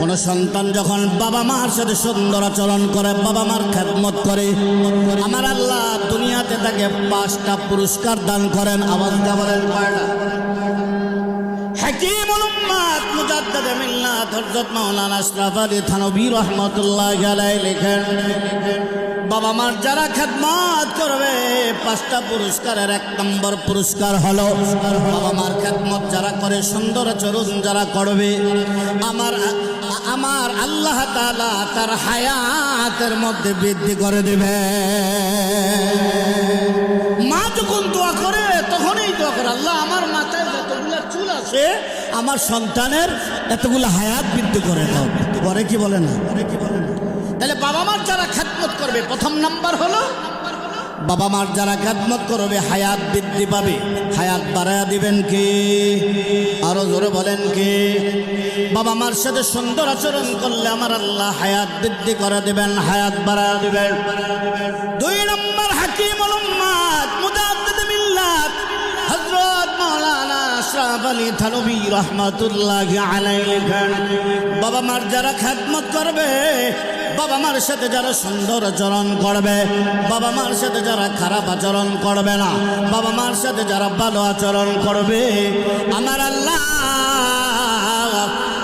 কোন সন্তান যখন বাবা মার সাথে সুন্দর আচরণ করে, বাবা মার খেদমত করে, আমার আল্লাহ দুনিয়াতে তাকে 5টা পুরস্কার দান করেন। আওয়াজটা বলেন কয়টা? হাকিমুল উম্মাত মুজাদ্দিদ মিল্লাত হযরত মাওলানা আশরাফ আলী থানভী রাহমাতুল্লাহি আলাইহি লেখেন, বাবা মার যারা খেদমত করবে 5টা পুরস্কারের 1 নম্বর পুরস্কার হলো বাবা মার খেদমত যারা করে, সুন্দর আচরণ যারা করবে, আমার আল্লাহ তাআলা তার হায়াতের মধ্যে বৃদ্ধি করে দেবে। মা যখন দোয়া করে তখনই দোয়া করে, আল্লাহ আমার মাথায় যতগুলো চুল আছে আমার সন্তানের এতগুলো হায়াত বৃদ্ধি করে দাও। করে কি বলে না? তাহলে বাবা মার যারা খেদমত করবে, 1ম নাম্বার হলো বাবা মার যারা খেদমত করবে হায়াত বৃদ্ধি পাবে। হায়াত বাড়ায়া দিবেন কি? আরো জোরে বলেন কি? বাবা মার সাথে সুন্দর আচরণ করলে আমার আল্লাহ হায়াত বৃদ্ধি করে দেবেন, হায়াত বাড়ায়া দিবেন। 2 নম্বর হাকিমুল উম্মাত মুজাদ্দিদ মিল্লাত হযরত মাওলানা আশরাফ আলী থানভী রাহমাতুল্লাহি আলাইহি লেখেন, বাবা মার যারা খেদমত করবে, বাবা মার সাথে যারা সুন্দর আচরণ করবে, বাবা মার সাথে যারা খারাপ আচরণ করবে না, বাবা মার সাথে যারা ভালো আচরণ করবে, আমার আল্লাহ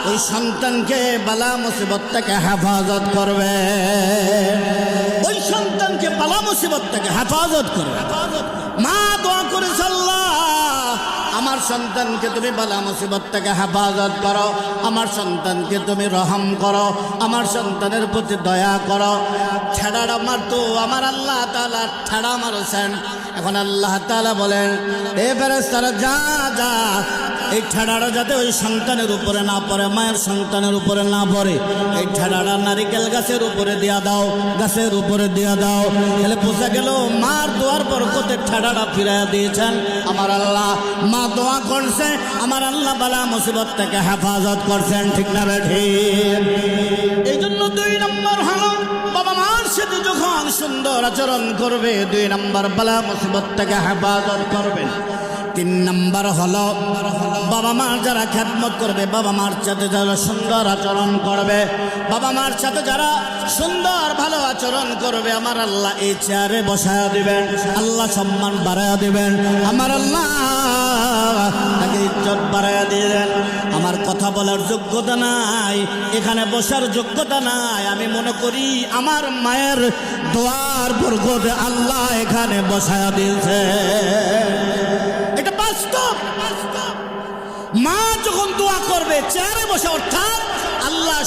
ওই সন্তানকে বালা মুসিবত থেকে হেফাজত করবে। ওই সন্তানকে বালা মুসিবত থেকে হেফাজত করবে। মা দোয়া করেছে, আল্লাহ আমার সন্তানকে তুমি বালা মুসিবত থেকে হেফাজত করো, আমার সন্তানকে তুমি রহম করো, আমার সন্তানের প্রতি দয়া করো। ঠেড়াটা মারতো আমার আল্লাহ তাআলা ঠেড়া মারছেন। এখন আল্লাহ তাআলা বলেন, এ ফেরেশতারা যা যা, এই ঠেড়াটা যাতে ওই সন্তানের উপরে না পড়ে, মায়ের সন্তানের উপরে না পড়ে, এই ঠেড়াটা নারিকেল গাছের উপরে দিয়া দাও, গাছের উপরে দিয়া দাও। তাহলে বোঝা গেল মার দোয়ার বরকতে ঠেড়াটা ফিরাইয়া দিয়েছেন আমার আল্লাহ। মা দোয়া করছে, আমার আল্লাহ বালা মুসিবত থেকে হেফাজত করছেন। ঠিক না ঠিক? এই জন্য 2 নম্বর হলো বাবা মার সাথে যখন সুন্দর আচরণ করবে, 2 নম্বর বালা মুসিবত থেকে হেফাজত করবেন। 3 নম্বর হলো বাবা মার যারা খেদমত করবে, বাবা মার সাথে যারা সুন্দর আচরণ করবে, বাবা মার সাথে যারা সুন্দর ভালো আচরণ করবে, আমার আল্লাহ এই চেয়ারে বসায়া দিবেন, আল্লাহ সম্মান বাড়ায়া দিবেন, আমার আল্লাহ তাকে ইজ্জত বাড়ায়া দিবেন। আমার কথা বলার যোগ্যতা নাই, এখানে বসার যোগ্যতা নাই, আমি মনে করি আমার মায়ের দোয়ার বরকতে আল্লাহ এখানে বসায়া দিয়েছে। এটা বাস্তব। মা যখন দোয়া করবে চেয়ারে বসে, অর্থাৎ আল্লাহ